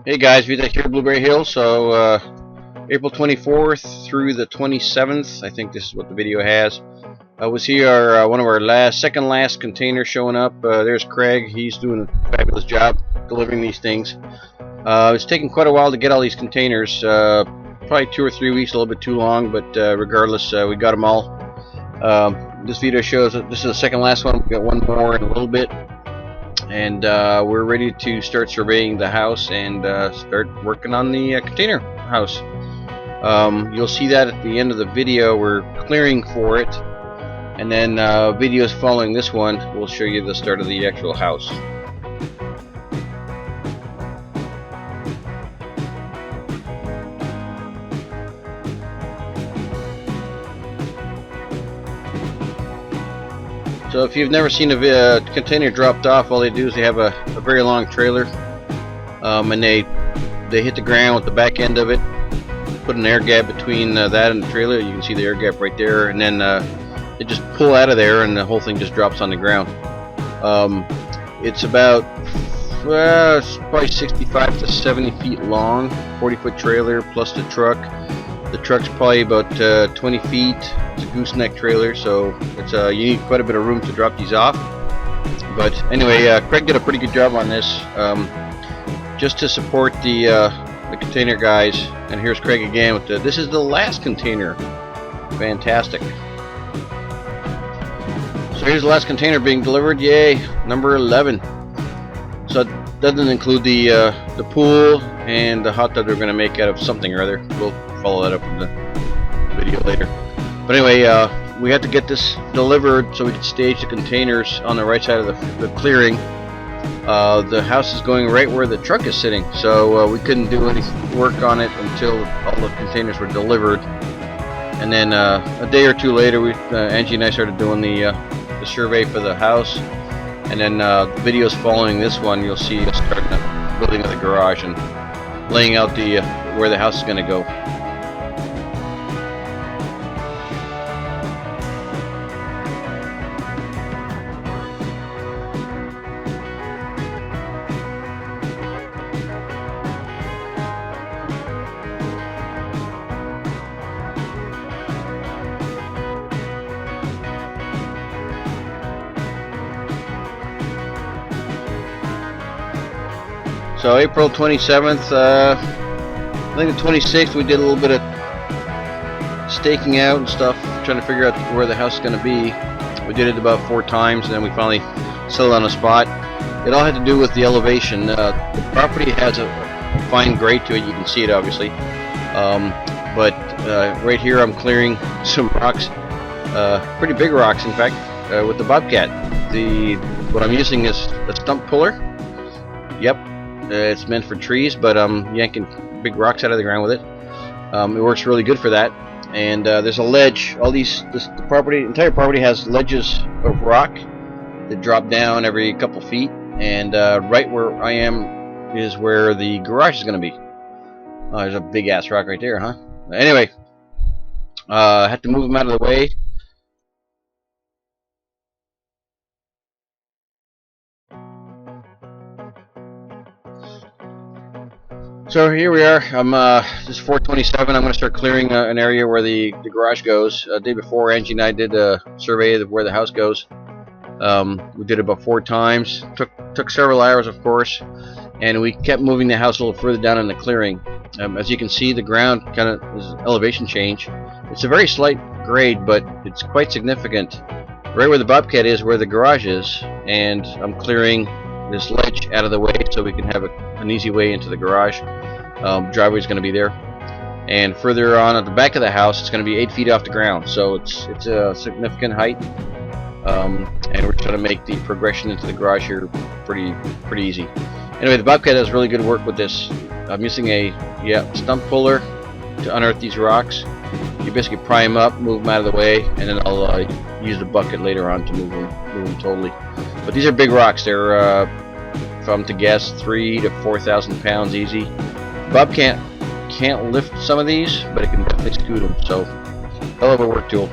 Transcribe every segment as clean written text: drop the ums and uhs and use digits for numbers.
Hey guys, Vita here, Blueberry Hill. So April 24th through the 27th, I think this is what the video has. We see our one of our second last containers showing up. There's Craig. He's doing a fabulous job delivering these things. It's taken quite a while to get all these containers. Probably 2 or 3 weeks, a little bit too long, but regardless, we got them all. This video shows that this is the second last one. We got one more in a little bit. And we're ready to start surveying the house and start working on the container house. You'll see that at the end of the video. We're clearing for it, and then videos following this one will show you the start of the actual house. So if you've never seen a container dropped off, all they do is they have a very long trailer, and they hit the ground with the back end of it, put an air gap between that and the trailer. You can see the air gap right there, and then they just pull out of there and the whole thing just drops on the ground. It's about it's probably 65 to 70 feet long, 40-foot trailer plus the truck. The truck's probably about 20 feet. It's a gooseneck trailer, so it's you need quite a bit of room to drop these off. But anyway, Craig did a pretty good job on this, just to support the container guys. And here's Craig again with this is the last container. Fantastic. So here's the last container being delivered. Yay, number 11. So it doesn't include the pool and the hot tub they're going to make out of something or other. We'll follow that up in the video later. But anyway, we had to get this delivered so we could stage the containers on the right side of the clearing. The house is going right where the truck is sitting, so we couldn't do any work on it until all the containers were delivered. And then a day or two later, Angie and I started doing the survey for the house. And then the videos following this one, you'll see us starting the building of the garage and laying out the where the house is going to go. So April 27th, I think the 26th we did a little bit of staking out and stuff, trying to figure out where the house is going to be. We did it about 4 times, and then we finally settled on a spot. It all had to do with the elevation. The property has a fine grade to it, you can see it obviously. But right here I'm clearing some rocks, pretty big rocks in fact, with the Bobcat. What I'm using is a stump puller. Yep. It's meant for trees, but I'm yanking big rocks out of the ground with it. It works really good for that. And there's a ledge. The entire property has ledges of rock that drop down every couple feet. And right where I am is where the garage is going to be. Oh, there's a big ass rock right there, huh? Anyway, I had to move them out of the way. So here we are. This is 427. I'm going to start clearing an area where the garage goes. The day before, Angie and I did a survey of where the house goes. We did it about 4 times. Took several hours, of course, and we kept moving the house a little further down in the clearing. As you can see, the ground kind of is an elevation change. It's a very slight grade, but it's quite significant. Right where the Bobcat is, where the garage is, and I'm clearing this ledge out of the way so we can have an easy way into the garage. Driveway is going to be there, and further on at the back of the house it's going to be 8 feet off the ground, so it's a significant height, and we're trying to make the progression into the garage here pretty easy. Anyway, the Bobcat does really good work with this. I'm using a stump puller to unearth these rocks. You basically pry them up, move them out of the way, and then I'll use the bucket later on to move them totally. But these are big rocks. They're, if I'm to guess, 3,000 to 4,000 pounds easy. Bobcat can't lift some of these, but it can definitely scoot them. So, hell of a work tool.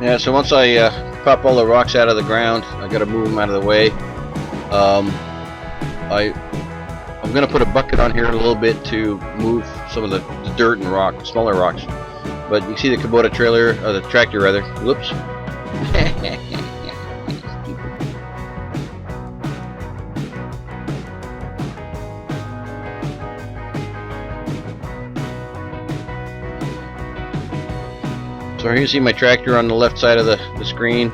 Yeah, so once I pop all the rocks out of the ground, I gotta move them out of the way. I'm gonna put a bucket on here in a little bit to move some of the dirt and rock, smaller rocks. But you see the Kubota trailer, or the tractor rather. Whoops. So here you see my tractor on the left side of the screen.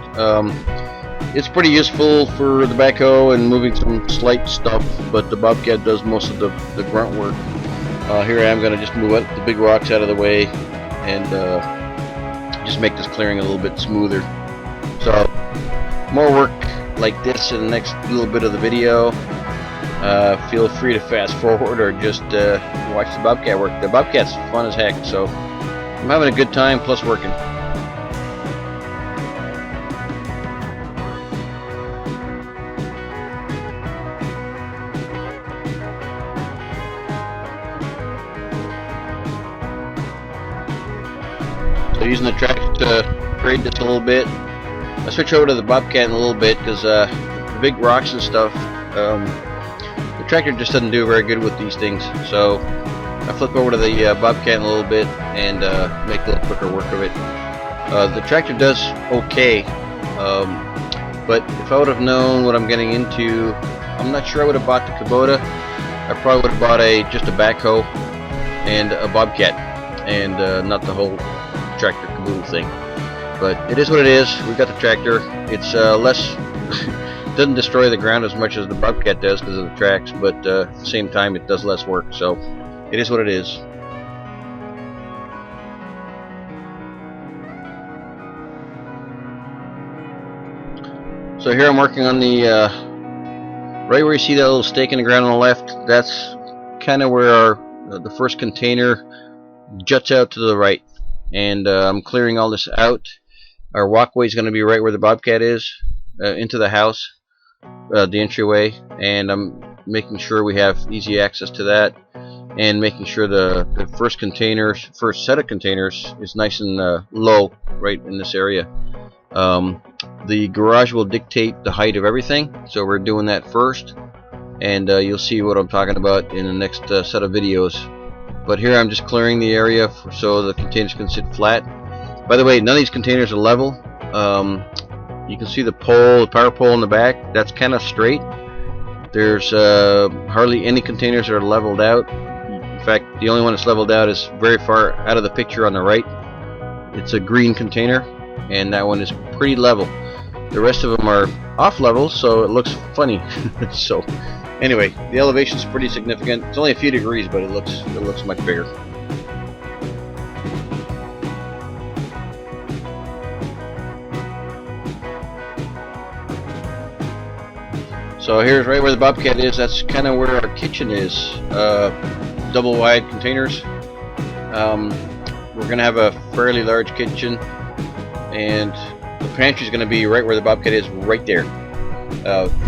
It's pretty useful for the backhoe and moving some slight stuff, but the Bobcat does most of the grunt work. Here I am going to just move the big rocks out of the way and just make this clearing a little bit smoother. So more work like this in the next little bit of the video. Feel free to fast forward or just watch the Bobcat work. The Bobcat's fun as heck, so I'm having a good time plus working. So using the tractor to grade this a little bit. I'll switch over to the Bobcat in a little bit because the big rocks and stuff, the tractor just doesn't do very good with these things. So I flip over to the Bobcat in a little bit and make a little quicker work of it. The tractor does okay, but if I would have known what I'm getting into, I'm not sure I would have bought the Kubota. I probably would have bought just a backhoe and a Bobcat, and not the whole tractor caboodle thing. But it is what it is. We got the tractor. It's less doesn't destroy the ground as much as the Bobcat does because of the tracks, but at the same time it does less work. So it is what it is. So here I'm working on the right where you see that little stake in the ground on the left. That's kind of where the first container juts out to the right, and I'm clearing all this out. Our walkway is going to be right where the Bobcat is, into the house, the entryway, and I'm making sure we have easy access to that, and making sure the first set of containers is nice and low right in this area. The garage will dictate the height of everything, so we're doing that first, and you'll see what I'm talking about in the next set of videos. But here I'm just clearing the area so the containers can sit flat. By the way, none of these containers are level. You can see the power pole in the back. That's kind of straight. There's hardly any containers that are leveled out. In fact, the only one that's leveled out is very far out of the picture on the right. It's a green container, and that one is pretty level. The rest of them are off level, so it looks funny. So anyway, the elevation is pretty significant. It's only a few degrees, but it looks much bigger. So here's right where the Bobcat is. That's kind of where our kitchen is. Double wide containers. We're going to have a fairly large kitchen, and the pantry is going to be right where the Bobcat is, right there.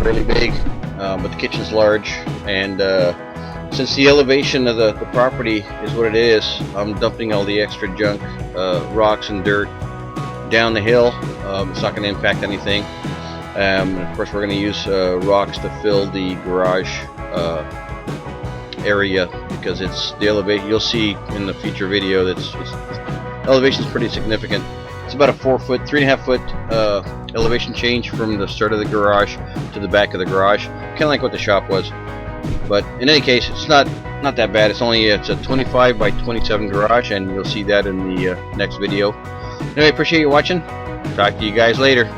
Fairly big, but the kitchen's large, and since the elevation of the property is what it is, I'm dumping all the extra junk, rocks and dirt down the hill. It's not going to impact anything. Of course, we're going to use rocks to fill the garage area, because it's the elevation. You'll see in the future video that elevation is pretty significant. It's about a 3.5 foot elevation change from the start of the garage to the back of the garage, kind of like what the shop was. But in any case, it's not that bad. It's a 25 by 27 garage, and you'll see that in the next video. Anyway, appreciate you watching. Talk to you guys later.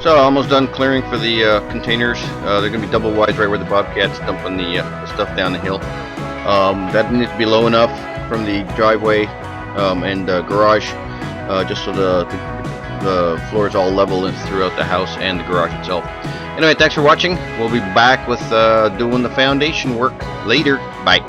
So almost done clearing for the containers. They're going to be double wide right where the Bobcat's dumping the stuff down the hill. That needs to be low enough from the driveway and garage, just so the floor is all level throughout the house and the garage itself. Anyway, thanks for watching. We'll be back with doing the foundation work later. Bye.